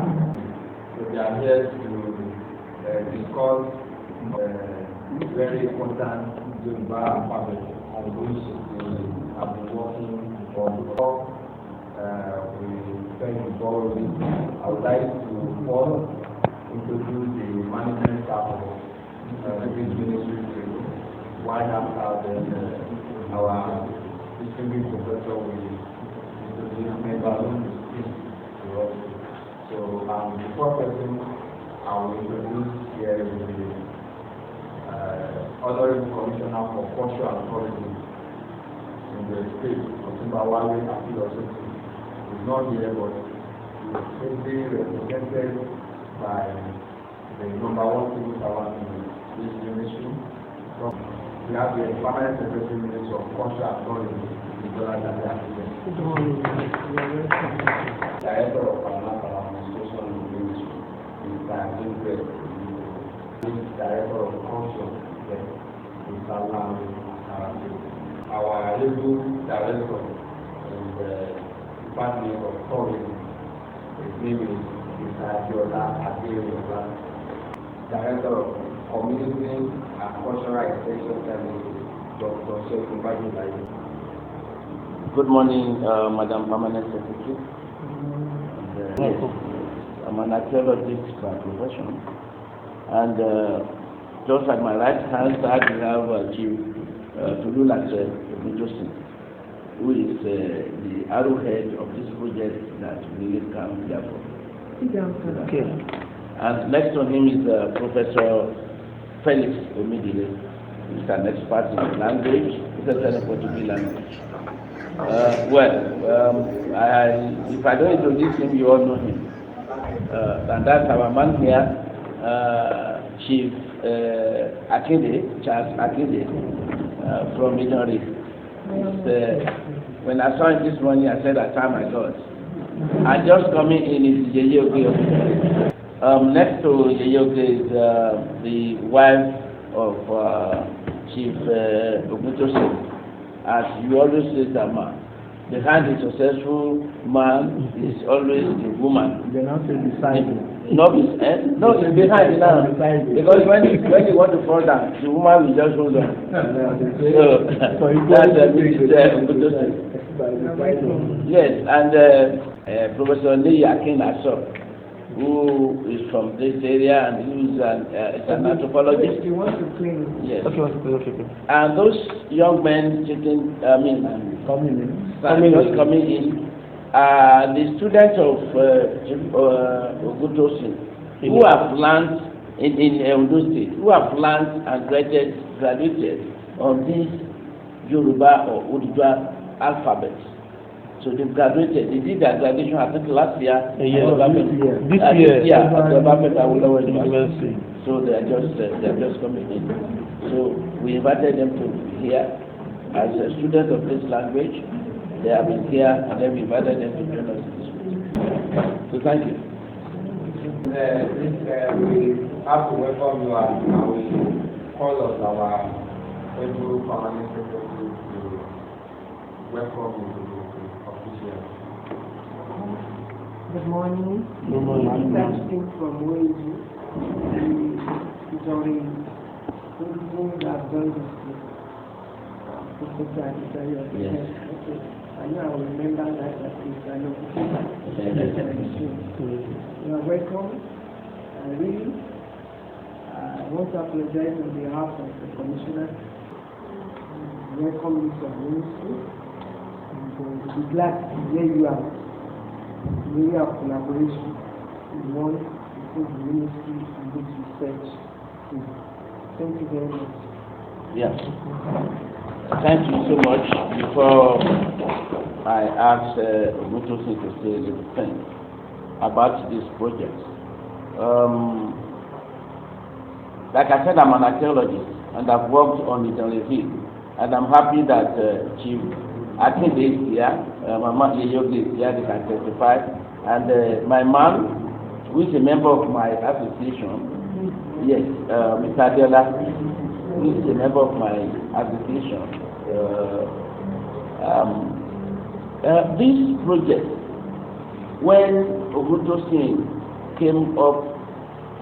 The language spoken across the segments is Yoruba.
So we are here to discuss very important Yoruba alphabet on which we have been working for before. We spend borrowing. I would like to first introduce the management staff of this ministry. Why after then our distinguished professor will introduce members of the team to us. So the first person I will introduce here is the Honorable Commissioner for Culture and Tourism in the state of Zimbabwe, Adesoji. He's not here, but he is being represented by the number one civil servant in this ministry. We have the permanent secretary minister of Culture and Tourism, Idanre Hill. Director of Financial Administration in the ministry, Mr. Ingrid. Director of Culture, Mr. Our able director in the Department of Tourism, his name is Mr. Adesoji. Director of Community and Cultural Extension Services, Dr. Ogbeni Rauf. Good morning, Madam Permanent Secretary. Yes, I'm an archaeologist by profession. And just at my right hand side, we have Chief Tolulase, who is the arrowhead of this project that we will come here for. Okay. And next to him is Professor Felix Omidile, who is an expert in language, especially Portuguese language. If I don't introduce him, you all know him. And that's our man here, Chief Charles Akinde, from Idanre Hill. When I saw him this morning, I said, "I found my God." And just coming in is Yeyoke. Next to Yeyoke is the wife of Chief Oguntosin. As you always say, that man. Behind a successful man is always the woman. They're not beside him. No, it's behind now. Because when you want to fall down, the woman will just hold on. So that's Oguntosin. Yes, and Professor Niyi Akin-Aso, who is from this area and who is an anthropologist. Yes. Okay. And those young men coming in, the students of Oguntosin, who have learned in Ondo State, who have learned and graduated on this Yoruba or Oduduwa alphabet. So they've graduated. They did their graduation, I think, last year. This year at Obafemi Awolowo University. So they're just coming in. So we invited them to be here as a student of this language. They have been here, and then we invited them to join us in this meeting. So thank you. We have to welcome you, and we call us our able permanent secretary to welcome you. Good morning. Good morning. I'm texting from Oeju. During I've done this with Professor Adesoji. Yes. Okay. I know I will remember that as I know. You are welcome. I want to apologize on behalf of the Commissioner. Welcome you to our ministry. And we'll be glad to hear you out. The area of collaboration is one between the ministry and this research team. Thank you very much. Yes. Thank you so much. Before I ask Oguntosin to say a little thing about this project. Like I said, I'm an archaeologist and I've worked on Idanre Hill, and I'm happy that Chief Akinde is here, Mama Yeyoke is here, they can testify, and my man, who is a member of my association, yes, Mr. Adeola, who is a member of my association. This project, when Oguntosin came up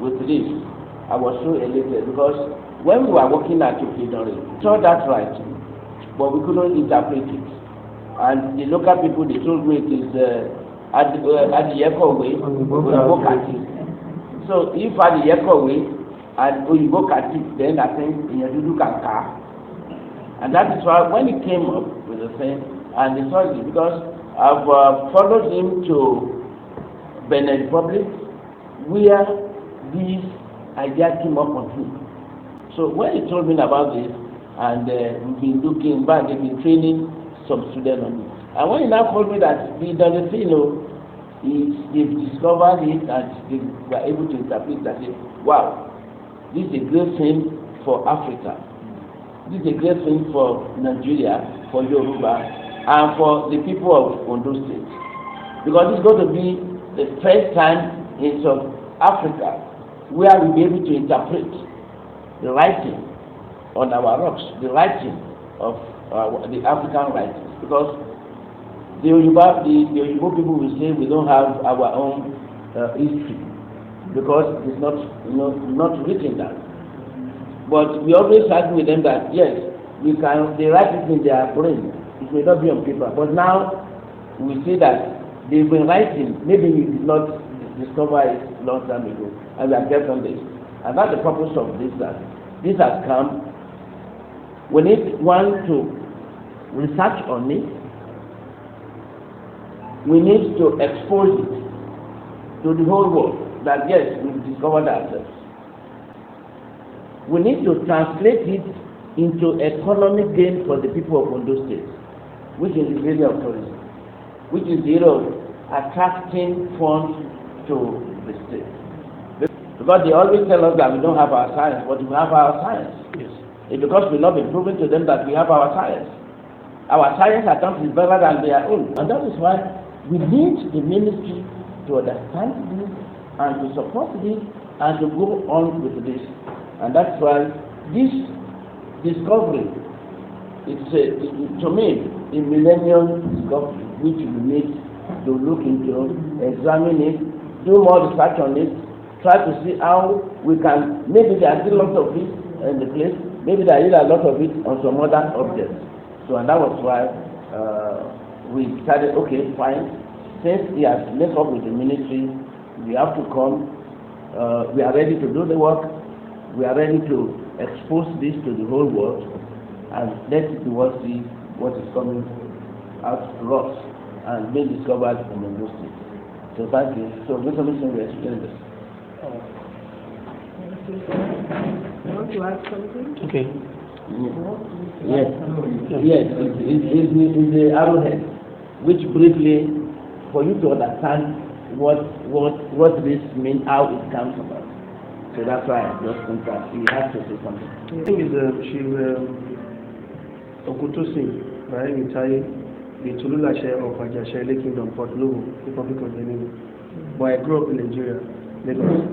with this, I was so elated because when we were working at Idanre, we saw that writing, but we couldn't interpret it. And the local people, they told me it is Adiyeko way, Oyibo Kati. So if Adiyeko way and Oyibo Kati, then I think Iyadudu Kanka. And that is why when he came up with the thing, and they saw it, because I've followed him to Benin Republic, where this idea came up on him. So when he told me about this, and we've been looking back, they've been training some students on it. And when he now told me that the Idanre Hill, they've discovered it and they were able to interpret that, wow, this is a great thing for Africa. This is a great thing for Nigeria, for Yoruba, and for the people of Ondo State. Because it's going to be the first time in South Africa where we'll be able to interpret the writing on our rocks, the writing of the African writings. Because the Yoruba people will say we don't have our own history because it's not written down. But we always argue with them that yes, they write it in their brain. It may not be on paper. But now we see that they've been writing. Maybe we did not discover it long time ago, and we are kept on this. And that's the purpose of this. That this has come. We need one to research on it. We need to expose it to the whole world. That yes, we've discovered ourselves. We need to translate it into economic gain for the people of Ondo State, which is the area of tourism, which is the area of attracting funds to the state. Because they always tell us that we don't have our science, but we have our science. Yes. It's because we've not been proven to them that we have our science. Our science attempt is better than their own. And that is why we need the ministry to understand this and to support this and to go on with this. And that's why this discovery, to me, a millennium discovery, which we need to look into, examine it, do more research on it, try to see how we can, maybe there are still lots of it in the place, maybe there is a lot of it on some other objects. So, and that was why we decided, okay, fine, since he has linked up with the ministry, we have to come, we are ready to do the work. We are ready to expose this to the whole world, and let the world see what is coming out to us and being discovered in the State. So thank you. So Mr. Commissioner, we explain this. You want to add something? Okay. Yes. Yes. It's the arrowhead, which briefly, for you to understand what this means, how it comes about. So that's why I just think that he has to say something. The thing is, Oguntosin, right, retired the Tolulase of Ajashele Kingdom, Port Novo, Republic of Benin. But I grew up in Nigeria, Lagos.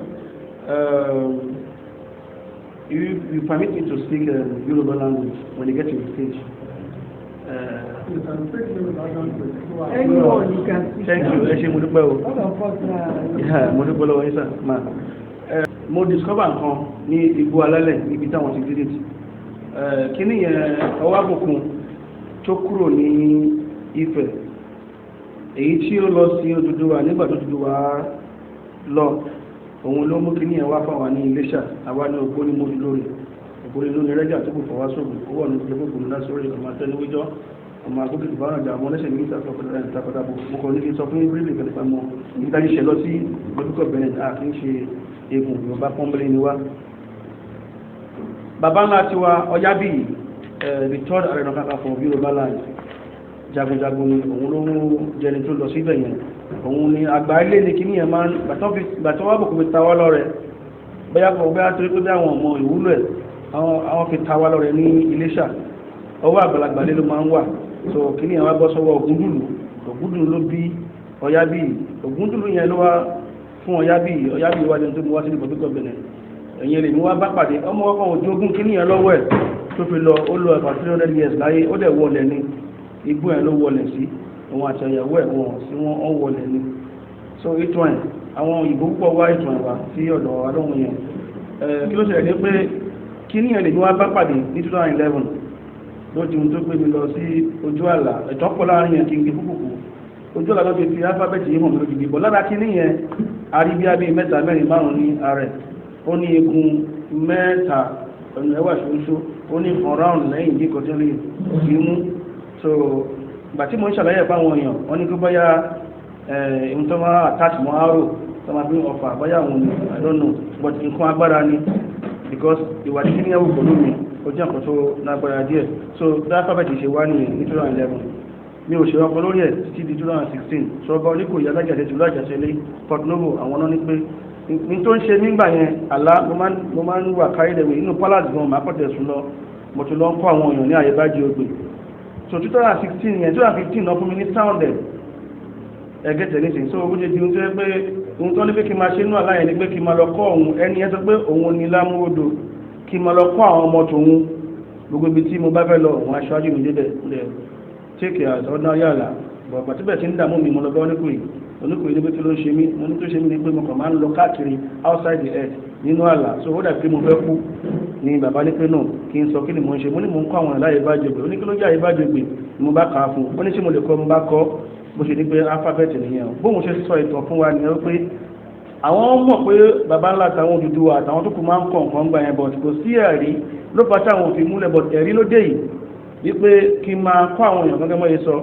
You permit me to speak Yoruba language when you get to the stage. Anyone you can speak. Thank you. All of us are. Mo discover nǹkan ní IGBO-ALALE níbi táwọn ti visit. Kíní yẹn ọwọ́ àbùkún tó kúrò ní Ifẹ̀, èyí tí ó lọ sí Oduduwa nígbà tó Oduduwa lọ, òun ló mú kíní yẹn wá fáwọn ní Iléṣà, àwa ní Ogbeni lórí rẹ́jà tó kù fọwọ́ sóògùn, owó ọ̀nà ìjọba ògùn ńlá sórí ọmọ àtẹnuwíjọ́, ọmọ agbókè ìbára àjà ọmọ lẹ́sẹ̀ ní ìtàkùn ìtàkùn mo kàn ní kí n sọ fún ìbílẹ̀ ìgbẹ̀lẹ̀ pàmò ìdájíṣẹ́ lọ sí Republic of Benin àti ń ṣe egun Yorùbá pọ́nbélé ni wá. Bàbá ńlá tiwa Ọ̀yábí, the third Ààrẹ Ọ̀nà Kakanfò of Yorùbá land, jagunjagun ni òun ló jẹni tó lọ síbẹ̀ yẹn. Òun ni àgbà ilé ní kíní yẹn máa ń gbàtọ́ wá bùkún fi ta wá lọ́rẹ, bóyá torí pé bí àwọn ọmọ ìwúlò ẹ̀ àwọn fi ta wá lọ́rẹ ní Iléṣà, ọwọ́ àgbàlagbà lé ló máa ń wà. So kíní yẹn wá bọ́ sọ́wọ́ Ògúndùlù ló bí Ọ̀yábí. Ògúndùlù yẹn ló wá fún Ọ̀yábí wá ní tó mú wá sí Republic of Benin. Ẹ̀yìn lè mú wá bá pàdé ọmọ ọkọ̀ òjò ogún kíní yẹn lọ́wọ́ ẹ̀ tó fi lọ ó lọ ẹ̀fà 300 years láyé, ó dẹ̀ wọlẹ̀ ní igbó ẹ̀ ló wọlẹ̀ sí òun àti ìyàwó ẹ̀ wọ̀n sí wọ́n wọlẹ̀ ní. So ìtọ́ ẹ̀ àwọn òyìnbó púpọ̀ wá ìtàn ẹ̀wà sí ọ̀dọ̀ alóhùn yẹn kí ló ṣẹlẹ̀ ní pé kí ní ẹ̀lẹ́ ní wá bá pàdé ní 2011 ló di ohun tó gbé mi lọ sí ojú àlà ẹ̀tọ́ pọ̀ láàrin yẹn kí n gbé púpùpù ojú àlà ló fi fi alifábẹ́ẹ̀tì yìí hàn mí lójijì bọ̀ lára kí ní yẹn aríbíábí mẹ́ta mẹ́rin márùn ní ààrẹ ó ní egun mẹ́ta ọ̀nà ẹ̀wà ṣoṣo ó ní ọ̀ráùn lẹ́yìn bí kọjọ́lé ìmú so ìgbà tí mo ń ṣàlàyé fáwọn èèyàn wọ́n ní kó báyà ohun tó máa attach mọ́ arrow tó máa bí ọfà báyà wọn ni I don't know but nǹkan agbára ni because ìwà tí ní ẹwù pẹ̀lú mi ó jẹ́ nǹkan tó lágbára díẹ̀ so that alphabet ṣe wá ní 2011 mi ò ṣe ọkọ lórí ẹ̀ títí di 2016 ṣọba oníkò ìyá alájàṣe tí lájàṣe lé Port Novo àwọn náà ní pé ní tó ń ṣe nígbà yẹn àlá mo máa ń wà kárí lẹ́wẹ̀ inú palace gan máa pọ̀tẹ̀ sùn lọ mo ti lọ ń kọ́ àwọn èèyàn ní àyè bájí ogbè so 2016 yẹn 2015 náà fún mi ní sounded ẹgẹ́tẹ̀ nísìnyí so ó jẹ́ di ohun tó yẹ pé ohun tó ní pé kí n máa ṣe inú àlá yẹn ni pé kí n máa lọ kọ́ òun ẹni yẹn sọ pé òun ni lámúròdò kí n máa lọ kọ́ àwọn ọmọ tòun gbogbo ibi tí mo bá fẹ́ lọ òun aṣáájú mi débẹ̀ take as ordinary àlà bọ̀ àgbà tí bẹ̀ tí ń dààmú mi mo lọ bá oníkùnrin níbi tí ló ń ṣe mí mo ní tó ṣe mí ni pé mo kàn máa ń lọ káàkiri outside the earth nínú àlà so ó dàbí pé mo fẹ́ kú ni bàbá ní pé náà kí n sọ kí ni mo ń ṣe mo ní mo ń kọ́ àwọn ìláyè bá jẹgbẹ́ ó ní kí ló jẹ́ àyè bá jẹgbẹ́ ni mo bá kà á fún ó ní tí mo lè kọ́ mo bá kọ́ bó ṣe ní pé alphabet nìyẹn bóun ṣe sọ ìtàn fún wa nìyẹn pé àwọn mọ̀ pé bàbá ńlá àtàwọn Odùduwà àtàwọn tó kù máa ń kọ̀ nǹkan gbà yẹn but kò sí ẹ̀rí ló fà táwọn òfin múlẹ̀ but ẹ̀rí ló dé yìí wípé kí n máa kọ́ àwọn èèyàn gẹ́gẹ́ mọ́ yẹ sọ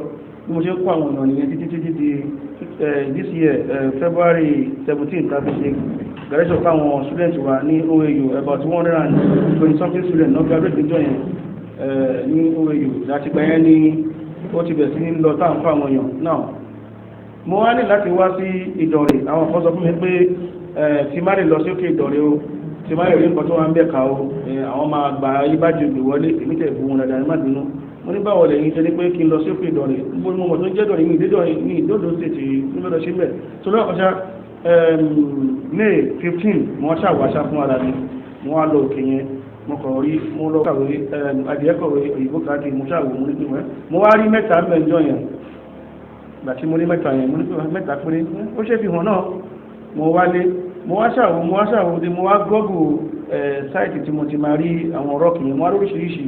bí mo ṣe ń kọ́ àwọn èèyàn nìyẹn títí di this year February 17 tàbí ṣe graduation fáwọn students wa ní OAU about 120 something students náà graduate níjọ́ yẹn ní OAU láti gbà yẹn ní ó ti bẹ̀ sí ní lọ táwọn fún àwọn èèyàn náà mo wá ní láti wá sí Ìdànrè àwọn kan sọ fún mi pé tí má lè lọ sí òkè Ìdànrè o tí má lè rí nǹkan tó wà ń bẹ̀ ká o àwọn máa gba ayébájú ìgbè wọlé èmi tẹ̀ bu wọn dáadáa ní má bínú mo ní báwo lẹ́yìn tẹ́lẹ̀ pé kí n lọ sí òkè Ìdànrè gbogbo mo mọ̀ tó ń jẹ́ Ìdànrè ní Ondo State níbẹ̀rẹ̀ sí bẹ̀ tó lọ́wọ́ kọjá May 15 mo wá ṣàwáṣá fún ara mi mo wá lọ òkè yẹn mo kọ̀ rí mo lọ kàwé adìyẹ́kọ̀wé òyìnbó káàkiri mo ṣàwò mo ní pé mo wá rí mẹ́ta mẹ́jọ yẹn gbàtí mo ní mẹ́ta yẹn mo ní pé mẹ́ta péré ó ṣe fi hàn náà mo wálé mo wá ṣàwò mo wá gọ́gù sáìtì tí mo ti máa rí àwọn rọ́ọ̀kì yẹn mo wá lóríṣiríṣi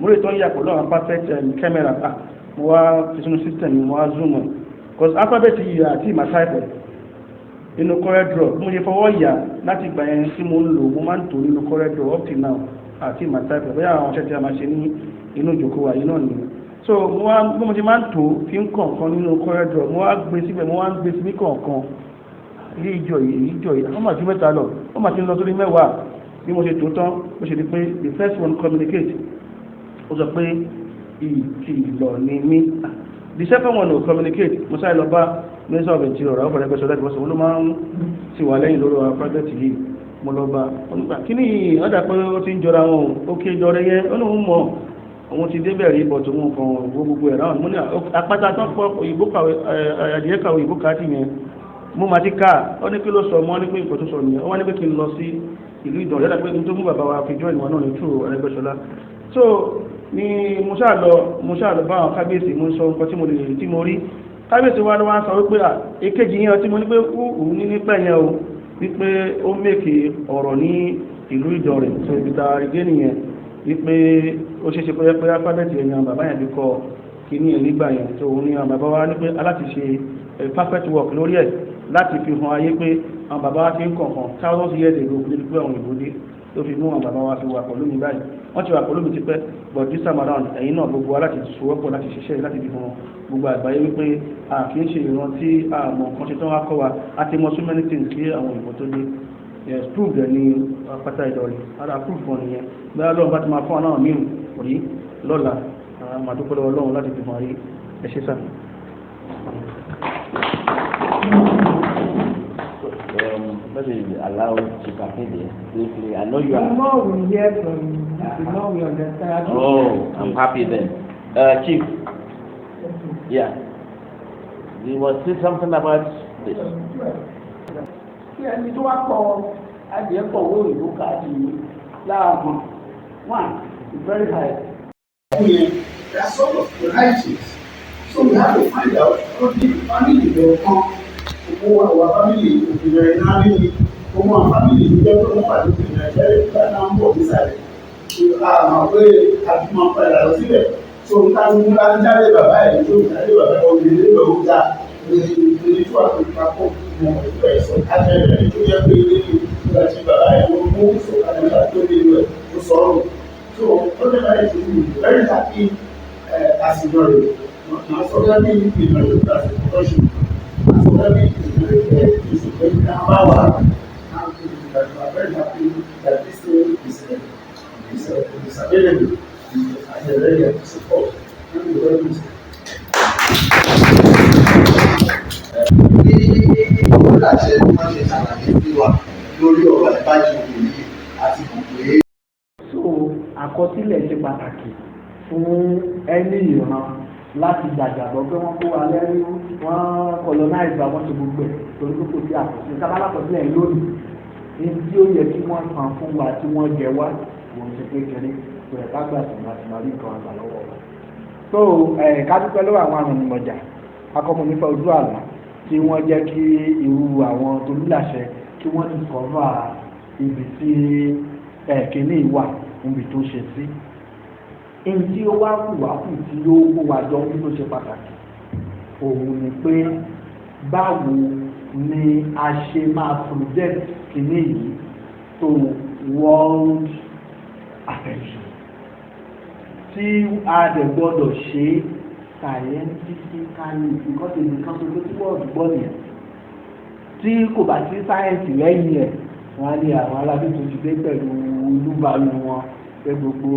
mo lè tọ́ ń yàpọ̀ lọ́wọ́ perfect camera mo wá fi sínú system mo wá zoom ẹ̀ cause alphabet yìí àti ìmọ̀ type nínú correct draw mo ṣe fọwọ́ yà láti gbà yẹn tí mo ń lò mo máa ń tò nínú correct draw up till now àti ìmọ̀ type bóyá àwọn ọ̀ṣẹ́ tí a máa ṣe ní inú ìjókòó àyè náà nìyẹn so mo ti máa ń tò fi ń kọ̀ọ̀kan nínú correct draw mo wá gbé síbẹ̀ mo wá ń gbé síbí kọ̀ọ̀kan ilé ìjọ yìí àwọn máa ju mẹ́ta lọ wọ́n máa ti ń lọ sórí mẹ́wàá bí mo ṣe tó tán mo ṣe di pé the first one communicate ó sọ pé ìkìlọ̀ ni mí the second one will communicate mo sáré lọ bá minister of interior Rauf Adesoji Aregbesola ló máa ń ti wà lẹ́yìn lórí àwọn project yìí mo lọ bá onígbà kí ni ọ̀dà pé ó ti ń jọra wọn ó ké jọrẹ yẹn ó lóun mọ̀ òun ti débẹ̀ rí bọ̀ tó mú kan gbogbo ẹ̀ ráhùn mo ní apáta tó pọ̀ òyìnbó kàwé adìyẹ kàwé òyìnbó kàtì yẹn mo máa ti ká ọ ní kí ló sọ mọ́ ní pé nǹkan tó sọ nìyẹn wọ́n ní pé kí n lọ sí ìlú Ìdànrè yàtọ̀ pé n tó mú bàbá wa fi join ìwà náà ní true Aregbesola so ni mo ṣáà lọ bá àwọn kábíyèsí mo sọ nǹkan tí mo rí kábíyèsí wa ló wá ń sọ wípé èkejì yẹn tí mo ní pé òun ní nípa yẹn o wípé ó mèkè ọ̀rọ̀ ní ìlú Ìdànrè so ibi tá a rí gé nìyẹn wípé ó ṣe ṣe pé alphabet yẹn bàbá yẹn fi kọ kíní ẹ̀ nígbà yẹn tó òun ní àwọn bàbá wa ní pé aláti ṣe perfect work lórí ẹ̀ láti fi hàn ayé pé àwọn bàbá wa ti ń kọ̀ọ̀kan thousands years ago ní pé àwọn ìbòdé tó fi mú àwọn bàbá wa fi wà pẹ̀lú mi báyìí wọ́n ti wà pẹ̀lú mi ti pẹ́ but this time around ẹ̀yin náà gbogbo aláti sowọ́pọ̀ láti ṣiṣẹ́ láti fi hàn gbogbo àgbáyé wípé a kì í ṣe ìran tí a mọ̀ nǹkan ṣe tán wá kọ́ wa a ti mọ so many things kí àwọn ìbò tó dé yes proof rẹ̀ ní pátá Ìdànrè ara proof kan nìyẹn bẹ́ẹ̀ lọ́wọ́ bá ti máa fún àwọn míì rí lọ́la màdúpẹ́ lọ́wọ́ Ọlọ́run láti fi hàn ayé ẹ ṣé sá. Maybe allow Chikapede briefly. I know you are. The more we hear from you, the more we understand. Oh, I'm happy then. Chief. Yeah. You want to say something about this? Yeah, you do a call at the airport where you look at you. One, it's very high. There are sort of varieties. So we have to find out what the family will come. owó àwọn fámìlì òkèèrè náà ní ọmọ fámìlì tó jẹ́ pé wọ́n pàdé òkèèrè jẹ́ ìgbà náà ń bọ̀ nísàlẹ̀ àmọ́ pé àtúmọ̀ padà lọ síbẹ̀ tó ń ká ní bá ń jáde bàbá ẹ̀ tó ń jáde bàbá ẹ̀ òkèèrè lọ ó já ní tó àpò ìpapọ̀ mọ̀ ìgbà ẹ̀sọ́ àtẹ̀rẹ̀ tó jẹ́ pé ilé ìgbà tí bàbá ẹ̀ ló mú ìsọ̀kalẹ̀ tó lé rẹ̀ tó sọ̀rọ̀ so ó lè máa ṣe ní very happy àsìgbọ̀n rẹ̀ sọ fẹ́ bí ìgbìmọ̀ ìgbà tí kò tọ́jú sọ fẹ́ bí ìgbìmọ̀ ìgbà tí kò tọ́jú I'm very happy that this thing is available and you're ready to support. Thank you very much. Láti wọ́n ṣe ṣàlàyé sí wa lórí ọ̀rọ̀ ìbájú òní àti gbogbo. So àkọsílẹ̀ ṣe pàtàkì fún ẹni ìran láti gbàgbọ́ pé wọ́n kó wa lẹ́rú wọ́n colonize wa wọ́n ṣe gbogbo ẹ̀ torí pé kò sí àkọsílẹ̀ sábà lákọsílẹ̀ lónìí ní tí ó yẹ kí wọ́n san fún wa tí wọ́n jẹ wá wọ́n ṣe kékeré tó ẹ̀ kágbà sí láti máa rí nǹkan àgbà lọ́wọ́ wa. So ká dúpẹ́ lọ́wọ́ àwọn arìnrìnàmọ̀jà akọ́mọ nípa ojú àlá tí wọ́n jẹ́ kí irú àwọn Tolulase kí wọ́n ti kọ́ra ibi tí kìíní wà níbi tó ṣe sí. Èyí tí ó wá kù wá kù tí ó kó wa jọ bí tó ṣe pàtàkì òun ni pé báwo ni a ṣe máa project kìíní yìí to world attention tí a dẹ̀ gbọ́dọ̀ ṣe scientifically because èdè kan tó tí wọ́ọ̀dù gbọ́ nìyẹn tí kò bá sí sáyẹ́ǹsì lẹ́yìn ẹ̀ wọ́n á ní àwọn alábí tó ti dé pẹ̀lú olúbalù wọn pé gbogbo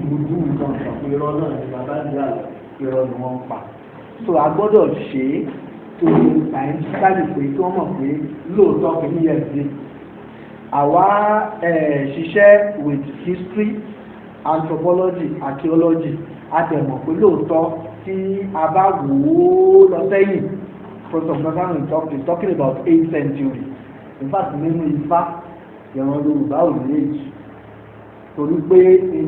gbùdú nǹkan kan pé irọ́ náà ní bàbá ìyá irọ́ ni wọ́n ń pa so a gbọ́dọ̀ ṣe é tó scientifically pé kí wọ́n mọ̀ pé lóòótọ́ kì í yẹ sí àwa ṣiṣẹ́ with history anthropology archaeology a dẹ̀ mọ̀ pé lóòótọ́ tí a bá wò ó lọ sẹ́yìn Professor Oguntosin is talking about 8th century in fact nínú Ifá ìran Yorùbá ò ní èjì torí pé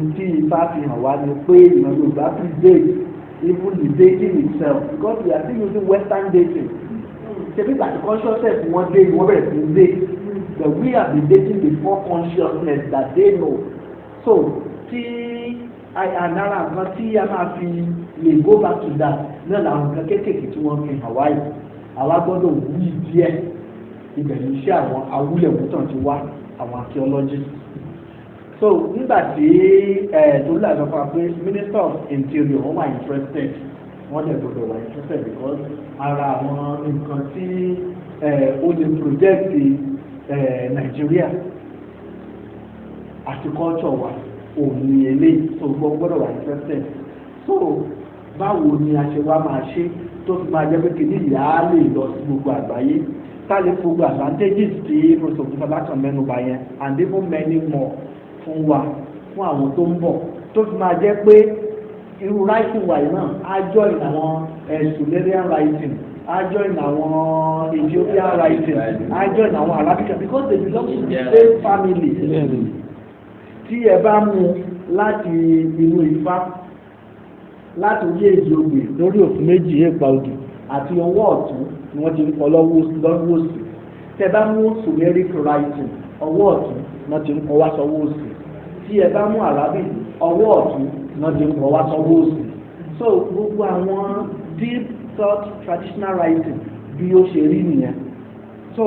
ntí Ifá fi hàn wá ni pé ìran Yorùbá predate even the dating itself because we are still using Western dating ṣe bí àti consciousness wọ́n dé wọ́n bẹ̀rẹ̀ sí dé but we have been dating before consciousness that they know so tí àdára nǹkan tí a máa fi lè go back to that náà làwọn nǹkan kéékèèké tí wọ́n fi hàn wáyé àwa gbọ́dọ̀ wí díẹ̀ ibẹ̀ ní iṣẹ́ àwọn awúlẹ̀wútàn ti wá àwọn archaeologists so nígbà tí Tolulase sọ pé Minister of Interior wọ́n wà interested wọ́n dẹ̀ gbọ́dọ̀ wà interested because ara àwọn nǹkan tí ó lè project Nigeria àti culture wa òní eléyìí tó gbọ́dọ̀ wà interested so báwo ni a ṣe wá máa ṣe tó fi máa jẹ́ pé kìíní ìyá lè lọ sí gbogbo àgbáyé tá lè gbogbo advantages tí Professor Oguntosin mẹ́nuba yẹn and even many more fún wa fún àwọn tó ń bọ̀ tó fi máa jẹ́ pé irú writing wa yìí náà á join àwọn Sumerian writing á join àwọn Ethiopian writing á join àwọn Arabic because they belong to the same family. Tí ẹ bá mú láti inú Ifá láti orí èjì ogbè lórí òfin méjì èèpà odò àti ọwọ́ ọ̀tún ni wọ́n ti ń kọ́ lọ́wọ́ òsì tẹ bá mú Sumeric writing ọwọ́ ọ̀tún ni wọ́n ti ń kọ́ wá sọ́wọ́ òsì tí ẹ bá mú Arabic ọwọ́ ọ̀tún ni wọ́n ti ń kọ́ wá sọ́wọ́ òsì so gbogbo àwọn deep thought traditional writing bí ó ṣe rí nìyẹn so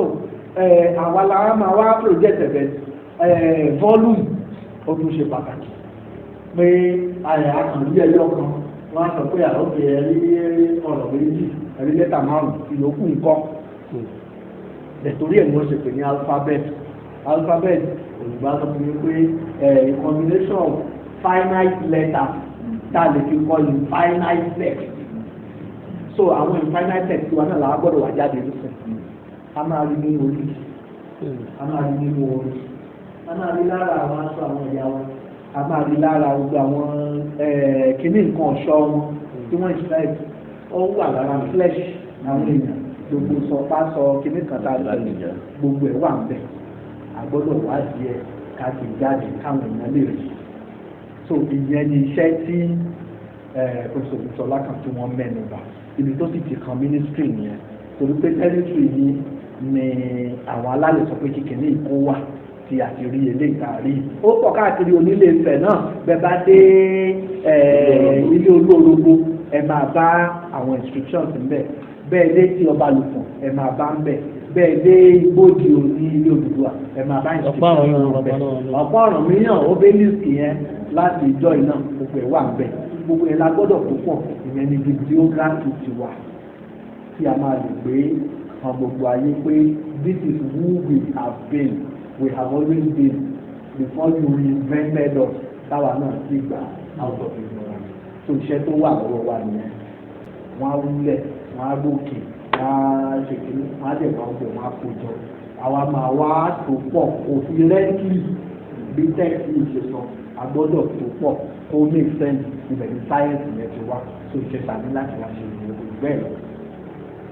àwa làwọn máa wá project ẹ̀bẹ̀ volume ó tún ṣe pàtàkì pé àkànlí ẹyọ kan wọ́n á sọ pé àwọn òkè ẹ̀rí ọ̀rọ̀ méjì ẹ̀rí lẹ́tà márùn-ún ìlókù nǹkan nítorí ẹ̀ ni wọ́n ṣe pè ní alphabet Yorùbá sọ fún mi pé a combination of finite letters tá a lè fi kọ infinite text so àwọn infinite text wa náà làwọn gbọ́dọ̀ wà jáde nísìnyí a máa rí nínú orí a máa rí nínú orí a máa rí lára àwọn aṣọ àwọn ìyá wọn a máa rí lára gbogbo àwọn kíní nǹkan ọ̀ṣọ́ wọn tí wọ́n ṣe ó wà lára flesh àwọn èèyàn gbogbo sọpá sọ kíní kan tá a lè gbogbo ẹ̀ wà ń bẹ̀ a gbọ́dọ̀ wádìí ẹ̀ ká sì jáde káwọn èèyàn lè rí so ìyẹn ni iṣẹ́ tí Professor Oguntosin kan tí wọ́n mẹ́nu bà ibi tó sì ti kan ministry nìyẹn torí pé tẹ́lifíṣì yìí ni àwọn alálẹ̀ sọ pé kíkìní ìkó wà tí a ti rí eléyìí tá a rí ó pọ̀ káàkiri onílé Ifẹ̀ náà bẹ́ẹ̀ bá dé ilé olórogbo ẹ máa bá àwọn inscriptions ńbẹ̀ bẹ́ẹ̀ dé tí ọba lùkùn ẹ máa bá ńbẹ̀ bẹ́ẹ̀ dé igbódi òní ilé Odùduwà ẹ máa bá inscriptions ńbẹ̀ ọ̀pọ̀ ọ̀ràn mìíràn obelisk yẹn láti ìjọ iná gbogbo ẹ̀ wà ńbẹ̀ gbogbo ẹ̀ la gbọ́dọ̀ púpọ̀ ìyẹn ni bibliography ti wà tí a máa lè gbé hàn gbogbo ayé pé this is who we have been. We have always been before you reinvented us. Táwa náà sì gbà out of ignorance. So iṣẹ́ tó wà lọ́wọ́ wa nìyẹn. Wọ́n á wúlẹ̀, wọ́n á gòkè, wọ́n á ṣèkìlì, wọ́n á dẹ̀gbà ọgbẹ̀, wọ́n á kó jọ. Àwa máa wá tó pọ̀ òfin rẹ́ńkì bí tẹ́ẹ̀sì ṣe sọ. A gbọ́dọ̀ tó pọ̀ kó make sense ibẹ̀ ní sáyẹ́ǹsì yẹn ti wá. So iṣẹ́ tàbí láti wá ṣe ìrìn bẹ́ẹ̀ lọ.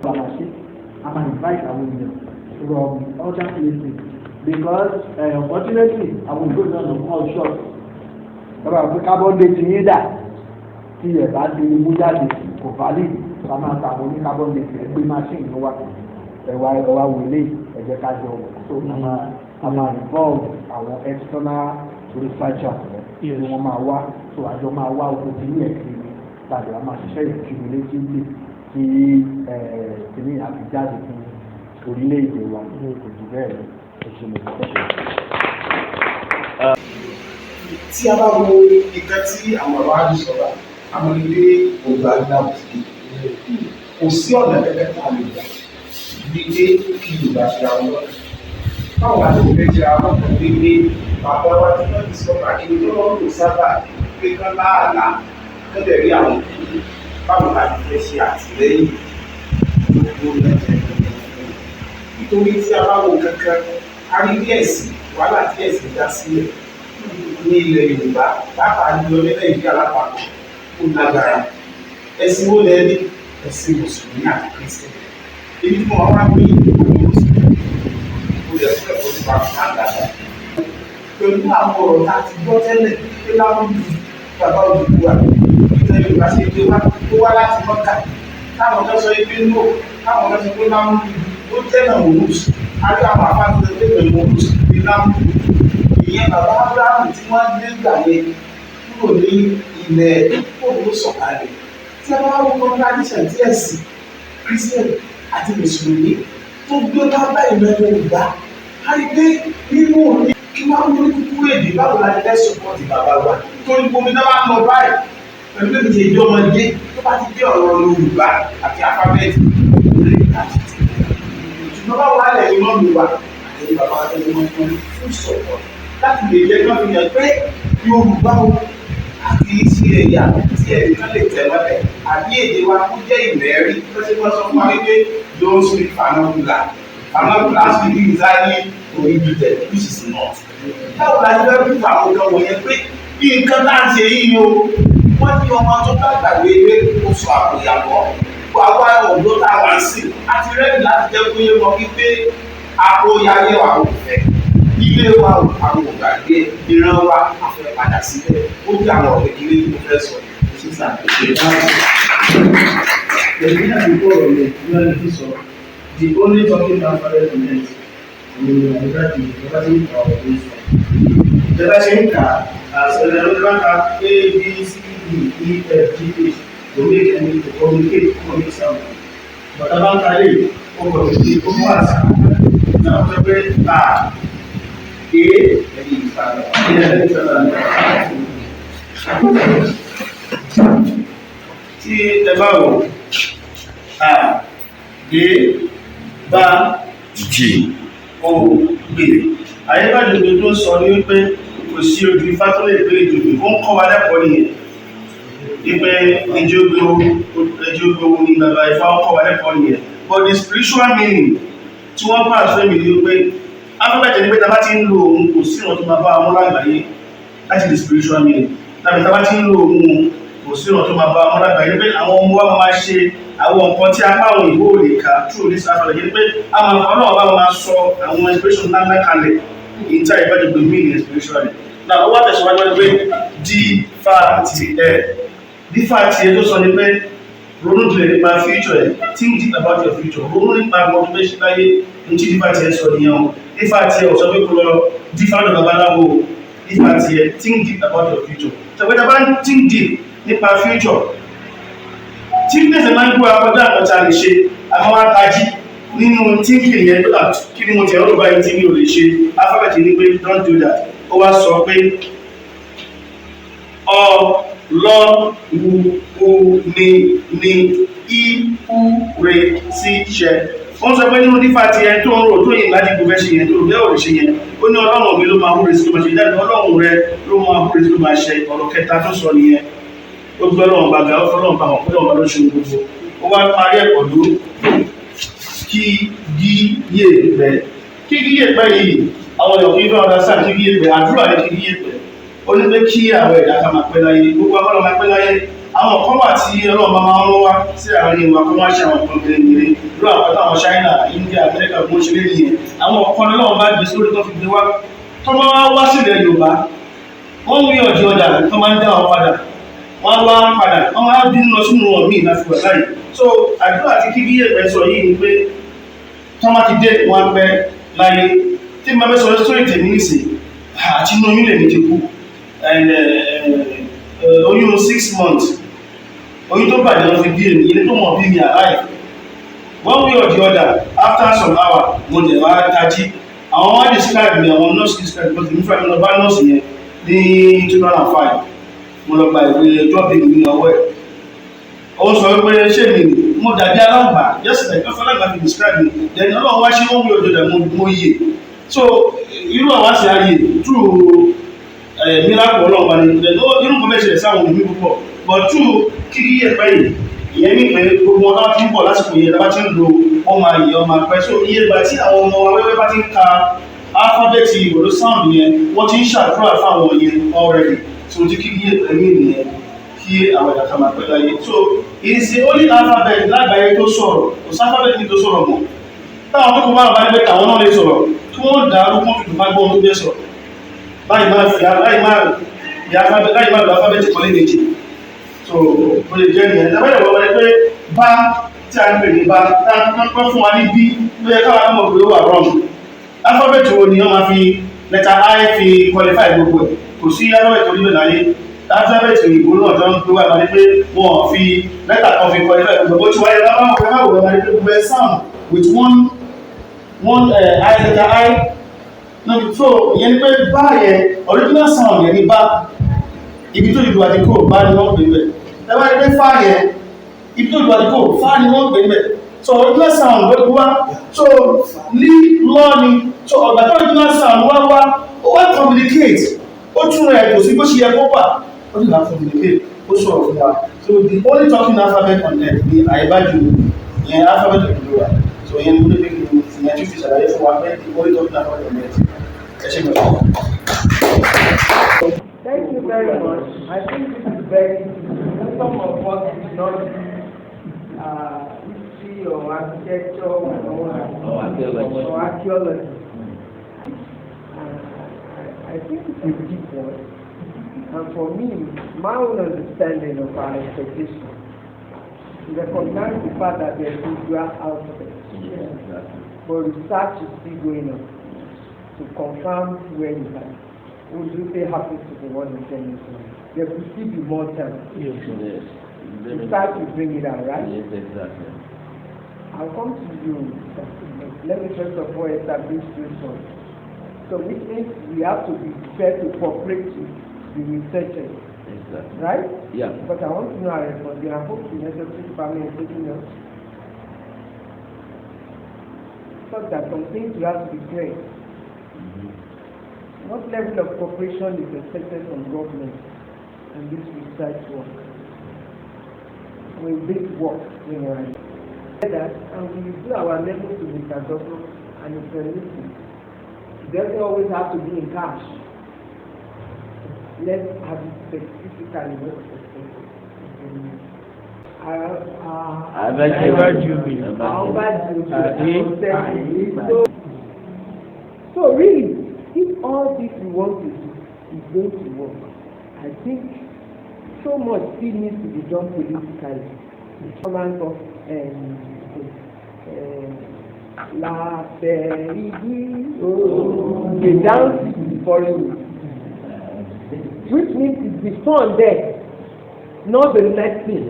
Bàbá ṣe, a máa invite àwọn ènìyàn from other places. Because unfortunately àwọn ìgbó náà ló kọ́ short lọ́wọ́ pé carbon date yín dà tí ẹ̀ bá ti mú jáde kò valid ká máa ta àwọn oní carbon date ẹ̀ gbé machine ló wà ẹ̀wà wọlé ẹ̀jẹ̀ ká jọ so a máa involve àwọn external researchers tí wọ́n máa wá so àjọ máa wá oko tí ní ẹ̀kiri tàbí a máa ṣiṣẹ́ accumulatively tí kìíní àfijáde fún orílẹ̀-èdè wa kò jù bẹ́ẹ̀ lọ. Tí a bá wo nǹkan tí àwọn ọ̀rọ̀ á sọ̀rọ̀ àwọn ilé ọgbà ìdáàbò sí kò sí ọ̀nà kẹ́kẹ́ tá a lè gbà bí pé kí Yorùbá ṣe àwọn ọ̀nà báwo la ti fẹ́ ṣe àwọn ọ̀nà bí pé bàbá wa ti fẹ́ sọ̀rọ̀ àkíní tó lọ́wọ́ kò sábà pé kán láàlá kẹ́lẹ̀ rí àwọn òbí báwo la ti fẹ́ ṣe àtìlẹ́yìn gbogbo nàìjíríà nítorí tí a bá wo kankan a rí bí ẹ̀sìn wàhálà tí ẹ̀sìn dá sílẹ̀ ní ilẹ̀ Yorùbá pàápàá ní ọdún Nàìjíríà lápapọ̀ ó lágbára ẹ̀sìn wo lẹ́ni ẹ̀sìn mùsùlùmí àti kírísítẹ́nì èyí tí wọ́n wá ní ìlú mùsùlùmí ó yẹ kó ẹ̀kọ́ tó bá fún àgbàdà pẹ̀lú àwọn ọ̀rọ̀ tá a ti gbọ́ tẹ́lẹ̀ pé láwọn bí bàbá Odùduwà ìtàn Yorùbá ṣe gbé wá tó wá láti Mọ́kà táwọn kan sọ pé no táwọn kan sọ pé láwọn bí ó tẹ́lẹ̀ òwúrọ̀ àti àwọn àpáńtẹ̀ pẹ̀lú òwúrọ̀ ní láwọn ìyẹn bàbá Abraham tí wọ́n gbé gbà yẹn kúrò ní ilẹ̀ òwúrọ̀ sọ̀kalẹ̀ tí a bá wọ́n kọ́ tradition tí ẹ̀sìn Christian àti Mùsùlùmí tó gbé bá bá ìlẹ̀ Yorùbá a rí pé nínú òní kí wọ́n mú kúkú èdè báwo la ti fẹ́ sọ́pọ̀tì bàbá wa torí gbogbo náà bá ń lọ báyìí pẹ̀lú èdè ìjẹ́ ọmọdé tó bá ti dé ọ̀rọ̀ Yorùbá àti alphabet lórí àti ṣùgbọ́n báwo wá lẹ̀ nínú ọ̀nù wa àti bàbá wa tẹ́lẹ̀ wọn fún sọ̀pọ̀ láti lè jẹ́ kí wọ́n fi hàn pé Yorùbá o àti iṣẹ́ ẹ̀yà tí ẹ̀rí kan lè tẹ̀ mọ́lẹ̀ àbí èdè wa kó jẹ́ ìmẹ̀rí tó ṣe wọ́n sọ fún wa wípé don't speak vernacular vernacular speaking is highly prohibited which is not. báwo la ti fẹ́ fi àwọn ọ̀dọ́ wọ̀nyẹn pé bí nǹkan tá à ń ṣe yìí o wọ́n ní ọmọ tó bá gbàgbé ilé kó sọ àpòyàbọ̀ àwa ọ̀dọ́ tá a wá sí àti rẹ́ẹ̀dì láti jẹ́ kó yé wọn wípé àpòyàyẹ wà ó fẹ́ ilé wa àwọn ògbàgbé ìran wa àfẹ́ padà sílẹ̀ ó jẹ́ àwọn ọ̀rẹ́ ilé tó fẹ́ sọ sísà èyí náà ti kọ́ ọ̀rọ̀ yẹn ní ọ̀rẹ́ ti sọ the only talking alphabet on earth ni àdúrà ti ìjọba ti ń kà ọ̀rọ̀ tó sọ. ìjọba ṣe ń kà àṣẹlẹ̀ ló bá ka A B C D E F G H to make any to communicate to make sound. bàtà bá ń ka lè ó kọ̀ tó ṣe ó mú àṣà náà wọ́n fẹ́ pé tí ẹ bá wò a dé bá jì ó gbè ayébájòjò tó sọ ní wípé kò sí ojú ifá tó lè gbé ìjòjò ó ń kọ́ wa lẹ́kọ̀ọ́ nìyẹn wípé ẹjọ́ gbé owó ní bàbá ifá ó kọ́ wa lẹ́kọ̀ọ́ nìyẹn but the spiritual meaning tí wọ́n bá àṣẹ mi ní wípé alphabet ní pé tá bá ti ń lo òun kò sí ọ̀nà tó máa bá ọmọ lágbàáyé láti the spiritual meaning tàbí tá bá ti ń lo òun kò sí ọ̀nà tó máa bá ọmọ lágbàáyé pé àwọn ọmọ wa máa ṣe àwọn nǹkan tí apá àwọn ìwé ò lè kà through this alphabet yẹn pé àwọn ọlọ́run bá máa sọ àwọn inspiration ńláńlá kalẹ̀ ìta ìbájú pé meaning spiritually náà ó wá tẹ̀síwájú pé d fa ti ẹ̀ d fa ti ẹ̀ tó sọ ni pé ronú jinlẹ̀ nípa future ẹ̀, think deep about your future, ronú nípa àwọn tó fẹ́ ṣe láyé ní tí nípa tiẹ̀ sọ nìyẹn o, nípa tiẹ̀ ọ̀sọ́ pé kó lọ dífá lọ babaláwo, nípa tiẹ̀ think deep about your future. Ṣèpé tá a bá ń think deep nípa future, tí pèsè máa ń gbọ́ akọjá àwọn tá a lè ṣe, àwọn akájí nínú thinking yẹn tó kí ni mo tẹ̀ ọ́ báyìí tí mi ò lè ṣe, alphabet ní pé don't do that. Ó wá sọ pé ọ lọ wu ni i re si ṣẹ. Wọ́n sọ pé nínú dífà ti ẹ tó ń rò tó yìí láti gbogbo ẹṣin yẹn tó rò bẹ́ẹ̀ ò lè ṣe yẹn. Ó ní ọlọ́run mi ló máa wúre sí ló máa ṣe jáde, ọlọ́run rẹ ló máa wúre sí ló máa ṣe. Ọ̀rọ̀ kẹta tó sọ nìyẹn. Ó gbé ọlọ́run gbàgbà, ó fọlọ́run bá wọn pé ọ̀gá ló ṣe gbogbo. Ó wá parí ẹ̀kọ́ ló kí gíyè pẹ́. Kí gíyè pẹ́ yìí, àwọn èèyàn kí fẹ́ ọ̀dà sáà kí gíyè pẹ́, àdúrà ní kí gíyè pẹ́. Ó ní pé kí àwọn ẹ̀dá ká máa pẹ́ láyé, gbogbo akọ́lọ́ máa pẹ́ láyé. Àwọn kan wà tí ọlọ́run máa ń wá sí àárín wa kó wá ṣe àwọn nǹkan gbèrègbèrè lórí àwọn táwọn China, India, America bó ṣe lé nìyẹn. Àwọn kan lọ́wọ́ bá gbé sórí tó fi gbé wá. Tó máa wá sílẹ̀ Yorùbá, wọ́n ń rí ọ̀dì ọ̀dà tó máa ń dá wọn padà. Wọ́n wá padà, wọ́n máa dín lọ sínú wọn míì láti wà láyé. So àdúrà tí kí gíyè pẹ́ sọ yìí ni pé tó máa ti dé wọn pẹ́ láyé. Tí mo bá fẹ́ sọ sórí tèmi nìsín, àti inú oyún lè ní ti kú. Oyún 6 months, oyún tó bàjẹ́ lọ fi bí èmi, ilé tó mọ̀ bí mi àláì. One way or the other, after some hour, mo dẹ̀ wá tají. Àwọn wá describe mi, àwọn nurse describe because mi fẹ́ mi lọ bá nurse yẹn ní 2005. Mo lọ gba ìwé ẹjọ́ bí mi ní ọwọ́ ẹ̀. Ó sọ wípé ṣé mi ni mo dàbí aláǹgbá, just like ọ̀fọ̀ aláǹgbá fi describe mi. Then ọlọ́run wá ṣe one way or the other mo yè. So irú àwọn àṣẹ ayé through miracle ọlọ́run bá ní irú kan mẹ́sẹ̀ sáwọn òbí púpọ̀, but true kíkí yẹ pẹ́ yìí ìyẹn ní pé gbogbo wọn bá ti ń bọ̀ lásìkò yẹn bá ti ń lo ọmọ ayé ọmọ apẹ́. So iye ìgbà tí àwọn ọmọ awẹ́wẹ́ bá ti ń ka alphabet ìwòló sound yẹn, wọ́n ti ń ṣàdúrà fáwọn yẹn already. So tí kíkí yẹ pẹ́ yìí nìyẹn kí àwọn ìdàkà máa pẹ́ láyé. So it is the only alphabet lágbàáyé tó sọ̀rọ̀, kò sí alphabet ní tó sọ̀rọ̀ mọ́. Táwọn tó kọ́ bá bá ní pé tàwọn náà lè sọ̀rọ̀ tí wọ́n dàrú kó tuntun bá gbọ́ ohun tó bẹ́ sọ̀rọ̀. Láì máa lo alphabet kọ́lé méjì. So ó lè jẹ́ ìyẹn. Lábẹ́rẹ̀ wọ́n wọlé pé bá tí a ń pè ní bá pẹ́ fún wa ní bí ló yẹ káwọn ọmọ òwe wà wrong. Alphabet wo ni wọ́n máa fi letter I fi qualify gbogbo ẹ̀? Kò sí alphabet orílẹ̀ láyé. Alphabet òyìnbó náà tó ń gbé wà máa ní pé wọ́n fi letter kan fi qualify gbogbo. Bó ti wáyé lábáwọ̀ pé máa wò wọ́n máa ní pé gbogbo ẹ̀ sound with one I letter I. So ìyẹn ni pé bá yẹn original sound yẹn ní bá, ibi tó ìlú àdíkò bá ní wọ́n pè bẹ̀. Ẹwà ní pé fá yẹn ibi tó ìlú àdíkò fá ní wọ́n pè bẹ̀. So original sound ló wá, so lí lọ́ ni, so ọ̀gbà tó original sound wá ó wá communicate, ó tún rẹ̀ kò sí bó ṣe yẹ kó wà, ó ní láti communicate, ó sọ̀rọ̀ fún wa. So the only talking alphabet on earth ni àìbájú ìyẹn alphabet òdòdó wa. So ìyẹn ni mo lè fi ìyẹn tí ó fi ṣàlàyé fún wa pé the only talking alphabet on earth. Thank you very much. I think this is very, some of us is not history or architecture or archaeology. I think it's a deep one. And for me, my own understanding of our expectation is recognize the fact that there is dual alphabet. But research is still going on to confirm where you are. Would you say happens to the one in 10 years? There could still be more time. Yes. Start to bring it out, right? Yes, exactly. I'll come to you. Let me first of all establish this one. So which means we have to be prepared to cooperate with the researchers. Exactly. Right? Yeah. But I want to know our response. I hope the necessary family is taking us. So that some things we have to be clear. What level of cooperation is expected from government and this research work? Will this work generally? And we do our level to the government and it's realistic. It doesn't always have to be in cash. Let's have it specifically what is expected. So really, if all this we want to do is going to work, I think so much still needs to be done politically They dance for you, which means it's the fun there, not the lesson.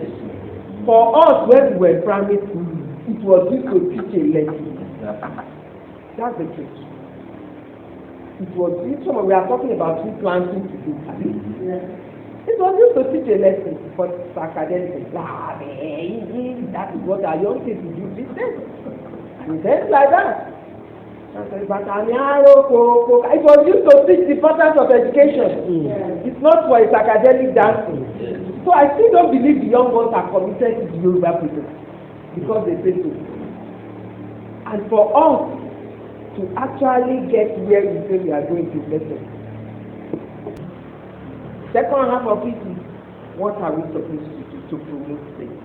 For us, when we were primary school, it was used to teach a lesson. That's the truth. It was used to, we are talking about tree planting today. It was used to teach a lesson for academics. That is what our young people do these days. And things like that. It was used to teach the importance of education. It's not for its academic dancing. So I still don't believe the young ones are committed to the Yoruba people because they say so. And for us to actually get where we say we are going to better. Second half of it is what are we supposed to do to promote things?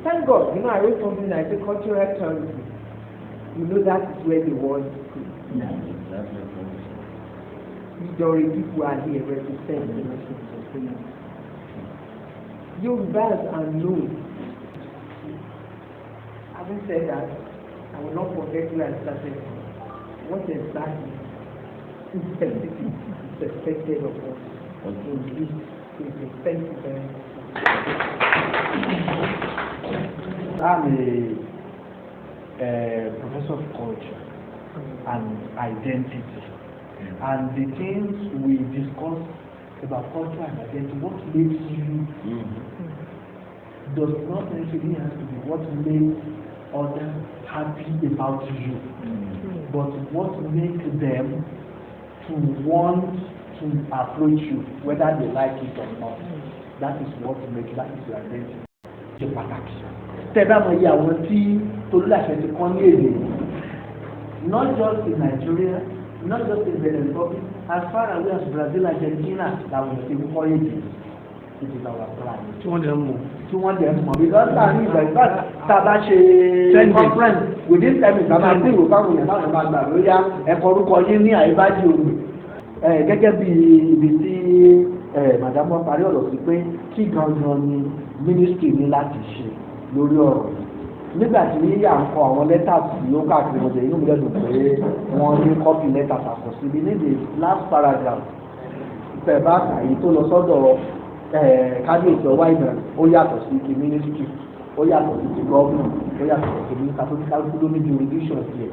Thank God, I wrote something like a cultural tourism. That is where the world is going. Majority people are here representing. Yorubas are known. Having said that, I will not forget where I started. What exactly is expected of us in this expensive. I'm a professor of culture and identity, and the things we discuss about culture and identity, what makes you does not necessarily have to be what makes others happy about you, but what makes them to want to approach you, whether they like it or not. That is what makes, that is your identity. Ṣe pàtàkì. Tẹ́lá mọ̀ iye àwọn tí Tolulase ti kọ́ ní èdè, not just in Nigeria, not just in Benin Republic, as far away as Brazil, Argentina, làwọn ti kọ́ èdè. It is our plan. Tí wọ́n dẹ̀ mọ̀. Because láàrin ìgbà ìgbà tá a bá ṣe conference within 10 minutes, àbá tí ìwò fáwọn èèyàn náà máa gbà lóyá ẹ̀kọ́ orúkọ yín ní àyíbájú òru. Gẹ́gẹ́ bí ibi tí madam wọn parí ọ̀rọ̀ sí pé kí gangan ni ministry ní láti ṣe lórí ọ̀rọ̀ yìí. Nígbà tí yíyà ń kọ àwọn lẹ́tà tí ó káàkiri ọ̀dẹ̀ inú mi lẹ́dùn pé wọ́n ní copy lẹ́tà àkọ́ síbi ní the last paragraph pẹ̀lú àkàyè tó lọ sọ́dọ̀ kábíyèsí ọwá Ìdànrè ó yàtọ̀ sí ti ministry ó yàtọ̀ sí ti government ó yàtọ̀ sí ti minister tó ti kálukú ló ní jurisdiction tiẹ̀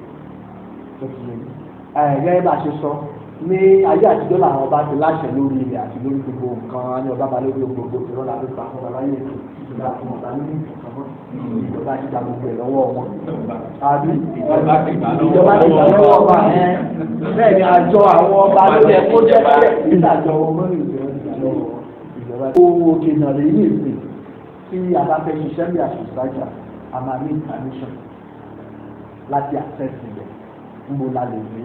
tó ti yẹ. Gẹ́gẹ́ bá a ṣe sọ ní ayé àtijọ́ làwọn ọba ti láṣẹ lórí ilẹ̀ àti lórí gbogbo nǹkan ní ọba balẹ̀ lórí gbogbo ìrọ̀lá ló pa fún aláyé ètò ìgbà fún ọba nínú ìjọba ti gba gbogbo ẹ̀ lọ́wọ́ wọn. àbí ìjọba ti gbà lọ́wọ́ ọba yẹn bẹ́ẹ̀ ni àjọ àwọn ọba ló yẹ kó jẹ́ bẹ́ẹ̀ nígbà àjọ ọmọ ìjọba owó kìnnà lè ní ìsìn tí a bá fẹ́ ṣiṣẹ́ bí àṣìṣàjà a máa ní permission láti access ilẹ̀ ńbo la lè gbé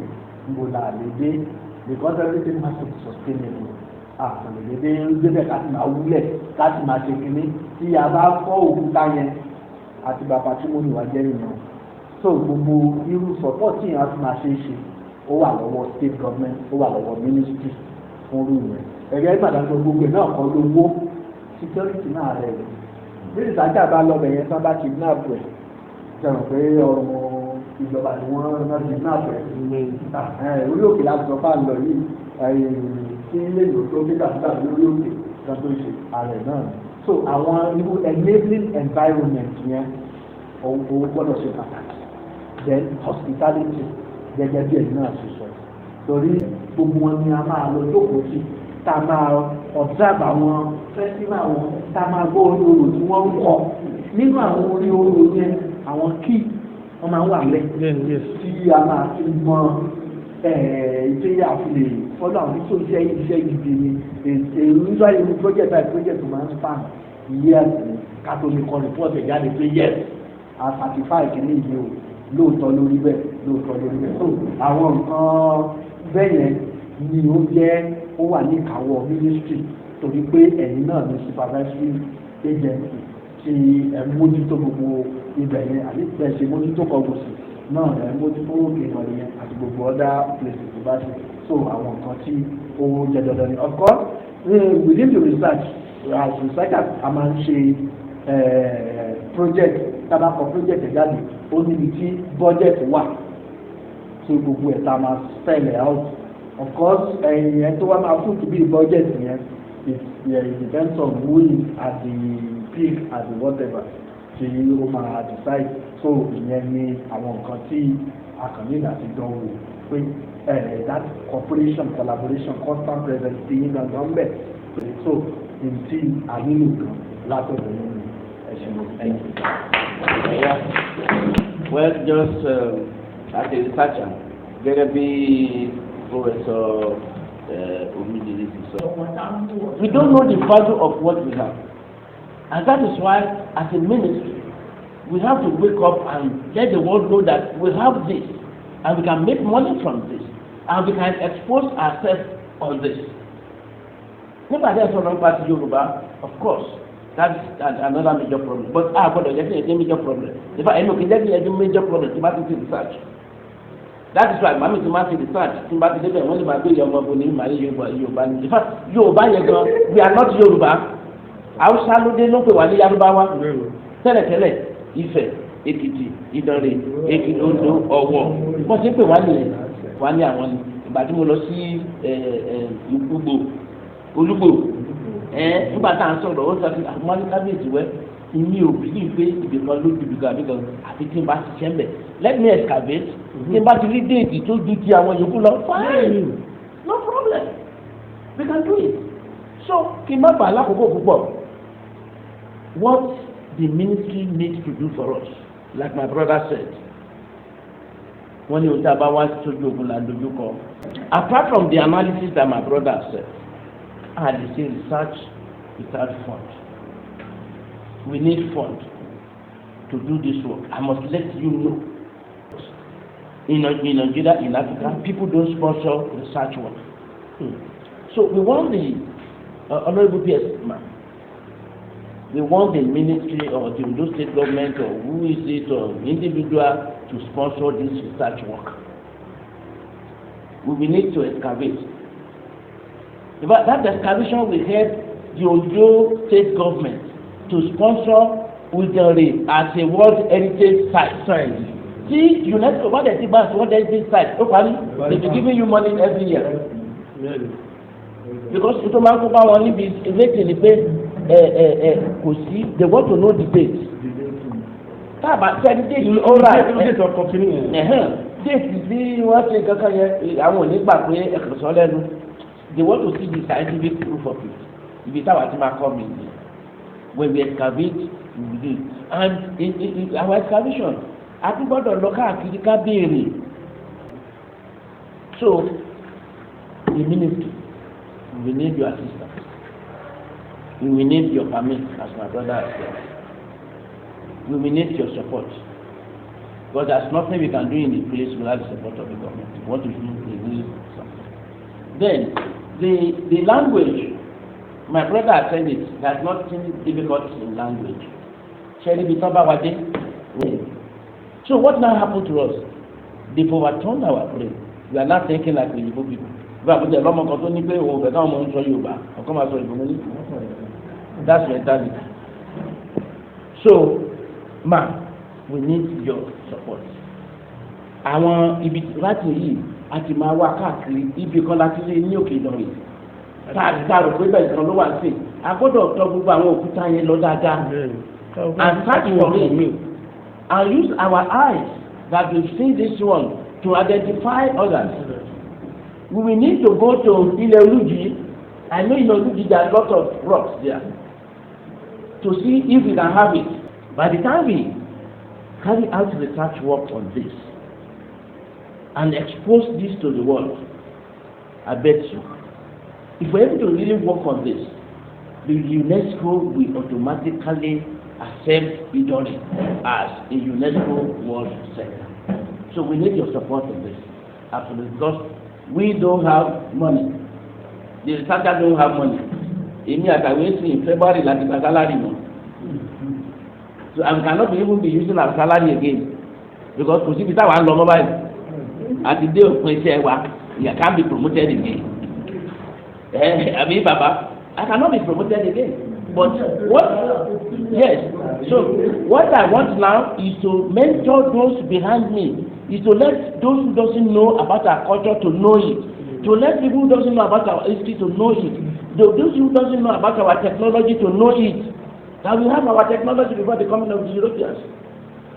ńbo la lè dé because everything has to be sustainable. Àtàlẹ́dẹ́dẹ́ gbẹ́bẹ̀ láti máa wúlẹ̀ láti máa ṣe kínní tí a bá fọ́ òkúta yẹn àti bàbá tí mo níwá jẹ́ ìyẹn. So gbogbo irú support tí yẹn á fi máa ṣe é ṣe ó wà lọ́wọ́ state government ó wà lọ́wọ́ ministry fún irú rẹ̀. Ẹ̀rẹ́ ìgbàdàn gbogbo ẹ̀ náà kọ́ lówó security náà rẹ̀ rẹ̀. Bí ìsájà bá lọ bẹ̀yẹn sábà kidnap rẹ̀ jẹun pé ọrùn ìjọba ni wọ́n náà kidnap rẹ̀. Orí òkè láti sọ fáà lọ yìí tí ilé ìlú tó gbé dàgbà lórí òkè kan tó ṣe ààrẹ náà. So àwọn irú enabling environment yẹn òun gbọ́dọ̀ ṣe pàtàkì. Then hospitality gẹ́gẹ́ bí ẹ̀yin náà ṣe sọ. Torí gbogbo wọn ni a máa lọ jókòó sí tá a máa observe àwọn festival wọn tá a máa gbọ́ orí orò tí wọ́n ń kọ. Nínú àwọn orí orò yẹn àwọn key wọ́n máa ń wà lẹ́ tí a máa fi mọ ìṣe àfilè fọlọ́ àwọn tó iṣẹ́ gidi ni nígbà yìí project by project máa ń span years ni catholic kan report ẹ̀ jáde pé yes a certify kìíní yìí o lóòótọ́ lórí bẹ́ẹ̀ so àwọn nǹkan bẹ́ẹ̀ yẹn ni ó jẹ́ ó wà ní ìkáwọ́ ministry torí pé ẹ̀yin náà ní supervisory agency ti mójútó gbogbo ibẹ̀ yẹn àti bẹ́ẹ̀ ṣe mójútó kọ́gùsì náà mójútó ìrìnàjò yẹn àti gbogbo other places tó bá ṣe. So àwọn nǹkan tí owó jẹ dandan ni of course within the research as researchers a máa ń ṣe project tabakọ project ẹ̀ jáde ó níbi tí budget wà tí gbogbo ẹ̀ tá a máa spell out of course ẹ̀yìn tó wá máa fún to be budget yẹn it depends on who is at the peak at the whatever tí ó máa decide so ìyẹn ni àwọn nǹkan tí akànnì àti dánwò pé that cooperation collaboration constant presence ti yín gangan bẹ̀ so ntí ànílò gan látọ̀dọ̀ nínú ẹ̀sìn ẹ̀yìn. Well, just as a researcher, gẹ́gẹ́ bí Professor Oduduwa sọ, we don't know the value of what we have, and that is why, as a ministry, we have to wake up and let the world know that we have this, and we can make money from this, and we can expose ourselves on this. Nígbà tí ẹ sọ̀rọ̀ nípa ti Yorùbá, of course, that's another major problem. But gbọ́dọ̀ jẹ́ kí ẹ jẹ́ major problem. In fact, ẹnu kì í jẹ́ kí ẹ jẹ́ major problem tí bá ti research. That is why màmí ti máa ti research tí bá ti débẹ̀ wọ́n lè máa béèrè ọmọ obìnrin màá ní Yorùbá ní. In fact, Yorùbá yẹn gan, we are not Yorùbá. Hausa ló dé ló pè wá ní Yarúbáwá. Tẹ́lẹ̀tẹ́lẹ̀ Ifẹ̀, Èkìtì, Ìdànrè, Èkìtì, Oǹdó, Ọ̀wọ̀. Wọ́n ti pè wá nìyẹn, wá ní àwọn ni. Ìgbà tí mo lọ sí Olúgbò nígbà tá à ń sọ̀rọ̀ ó sọ pé àwọn kábíyèsí wẹ́ ìmí ò bí pé ibì kan ló dùbì kan àbíkan àti tí n bá ti ṣẹ́ ń bẹ̀ let me excavate tí n bá ti rí déètì tó ju ti àwọn yòókù lọ fine no problem we can do it so kí n má bàa lákòókò púpọ̀ what the ministry needs to do for us like my brother said wọ́n ní ojú àbáwá sójú ogun là ń dojú kọ apart from the analysis that my brother said. And they say research without fund. We need fund to do this work. I must let you know. In Nigeria, in Africa, people don't sponsor research work. So we want the Honorable PS man. We want the ministry or the Ondo State Government or who is it or individual to sponsor this research work. We need to excavate. But that excavation will help the Ondo State Government to sponsor Idanre as a World Heritage Site. See, UNESCO, what they say about World Heritage Site, they be giving you money every year. Because it máa ń kó bá wọn níbi ìrètí ni pé kò sí, they want to know the date. Táàbà sẹ́ni déètì ọ̀rá déètì bí wọ́n ṣe kankan yẹn àwọn ò ní gbà pé ẹ̀kọ́ sọ lẹ́nu. They want to see the scientific proof of it. If it's our team come in, when we excavate, we will do it. And in our excavation, I think about the local critical being. So, the ministry, we need your assistance. We will need your permit, as my brother has said. We will need your support. Because there's nothing we can do in the place without the support of the government. What we do, we need something. Then, the language, my brother has said it, there's nothing difficult in language. So what now happened to us? They've overturned our brain. We are not thinking like the Igbo people. That's mentality. So, we need your support. Àwọn ibi láti yìí àti máa wá káàkiri ibi kan láti lé ní òkè Ìdànrè tààrò pé bẹ́ẹ̀ kan ló wà sí agbọ́dọ̀ tọ́ gbogbo àwọn òkúta yẹn lọ dáadáa and search for it and use our eyes that we see this one to identify others. We will need to go to Ile-Oluji. I know in Oluji there are a lot of rocks there to see if we can have it. By the time we carry out research work on this and expose this to the world, I bet you, if we're able to really work on this, the UNESCO will automatically accept Idanre as a UNESCO World Center. So we need your support on this, absolutely, because we don't have money. The researchers don't have money. Èmi àtàwé sí in February láti gba salary mọ́. So I cannot even be using our salary again because kò síbi táwa ń lọ mọ́ báyìí. Àti dé òpin iṣẹ́ wa, you can't be promoted again. Àbí bàbá, I cannot be promoted again. But so what I want now is to mentor those behind me, is to let those who doesn't know about our culture to know it, to let people who doesn't know about our history to know it, those who doesn't know about our technology to know it, that we have our technology before the coming of the Europeans,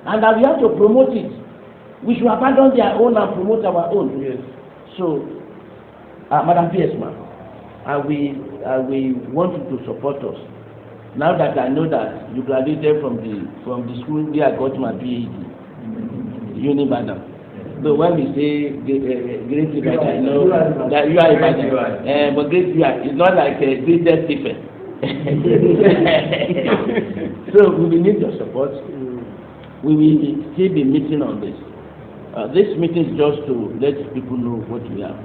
and that we have to promote it. We should abandon their own and promote our own. Yes. So, Madam PS, ma'am, I will want you to support us. Now that I know that you graduated from the school where I got my PhD, Unibadan. So when we say great Ibadan, I know that you are Ibadan. But great you are, it's not like a greatest Stephen. So we will need your support. We will still be meeting on this. This meeting is just to let people know what we have.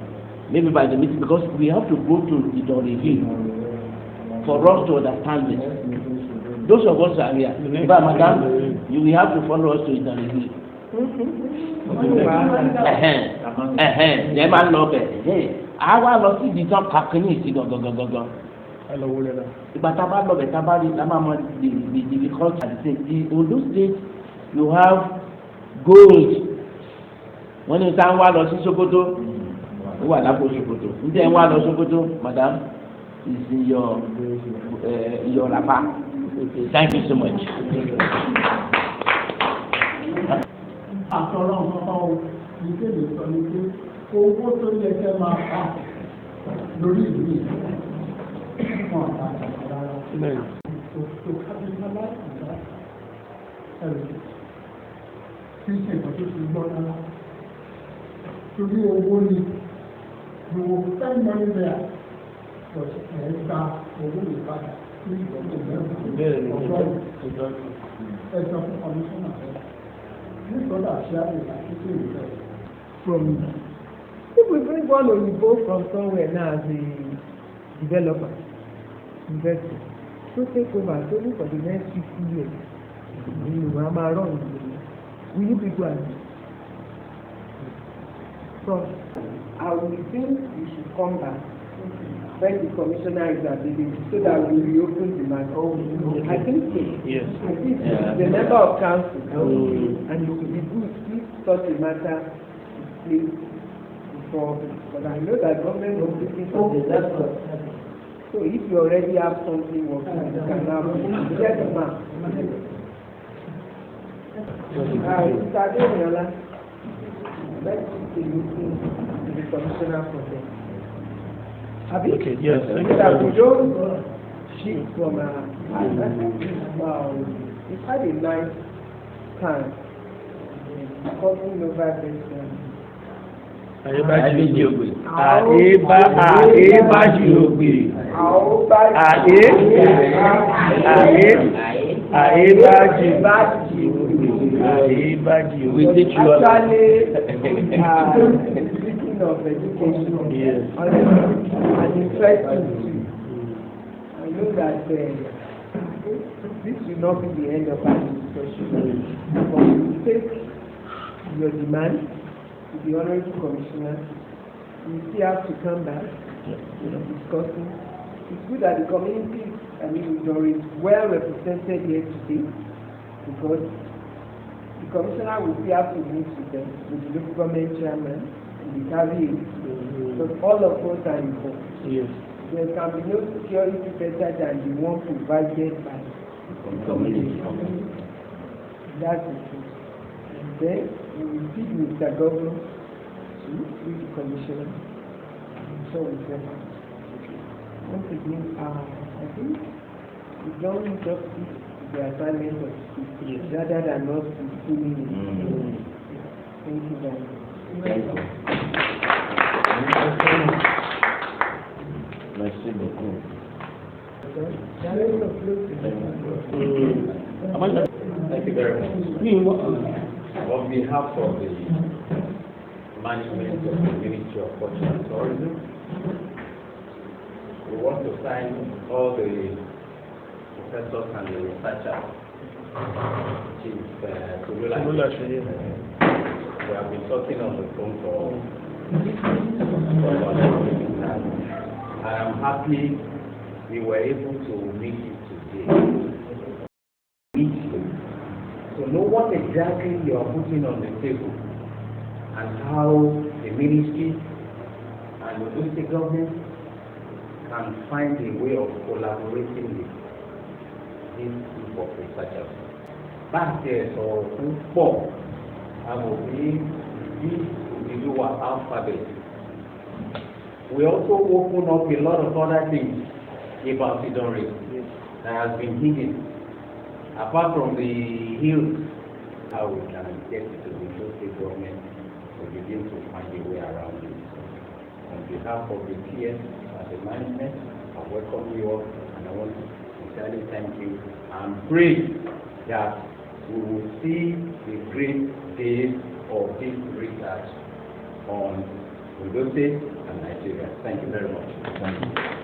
Maybe by the meeting, because we have to go to Idanre Hill for us to understand this. Those of us are here. But madam, you will have to follow us to Idanre Hill. Ẹ máa lọ bẹ̀. Àwa lọ sí ibi tán kàkínní sí gangan. Ìgbà tá a bá lọ bẹ̀ tá a bá rí la máa mọ the difficult at the same. The Ondo State, you have gold. Wọ́n ní sáà ń wá lọ sí Sokoto, ó wà lápò Sokoto. Ǹjẹ́ ń wá lọ Sokoto, madam, is in your wrapper. Thank you so much. Àtọ̀rọ̀ nǹkan o, ìkéde sọ ni pé owó tó yẹ kẹ́ máa bá lórí ìlú yìí fún ọ̀tá rárá. To capitalize on that heritage. Kì í ṣe nǹkan tó ti gbọ́ rárá. Torí owó ni you will spend money there, but ẹ̀ka owó lè padà sí ìgbọ́dọ̀ mẹ́rin ọ̀gbọ́n ẹ̀sán fún kọmíṣánná rẹ̀. From if we bring one Oyibo from somewhere now as a developer, investor, to take over only for the next 50 years, will you be glad? So I will think we should come back when the commissioner is available so that we reopen the matter. I think so. Yes. I think the member of council and it would be good if such a matter is placed before, but I know that government is looking for the disaster. So if you already have something working, you can now get the map. Mr. Adeola, let's take a look into the commissioner for them. Okay, yes. That we don't shift from we've had a nice time discussing over this. Aebaji we teach you of education, yes. And interesting too. I know that this will not be the end of our discussion, but we will take your demand to the Honorable Commissioner. We still have to come back discussing. It's good that the community, is well represented here today, because the Commissioner will still have to meet with them, with the local government chairman, the carry but all of us are involved. Yes. There can be no security better than the one provided by the community. That's the truth. And then we will speak with the governor, with the commissioner, and so we can. Once again, I think we don't just speak the assignment of speech, rather than not fulfilling it. Thank you very much. Thank you. Merci beaucoup. Thank you very much. On behalf of the management of the Ministry of Culture and Tourism, we want to thank all the professors and the researchers. Chief Tolulase. We have been talking on the phone for about a week. I am happy we were able to meet you So know what exactly you are putting on the table and how the ministry and the Ondo State Government can find a way of collaborating with this group of researchers. Back there, so four, I will be this Oduduwa Alphabet. We also open up a lot of other things about Idanre that has been hidden. Apart from the hills, how we can get to the Ondo State Government to begin to find a way around it. On behalf of the TS and the management, I welcome you all and I want to sincerely thank you and pray that we will see the great days of this research on Ondo State and Nigeria. Thank you very much. Thank you.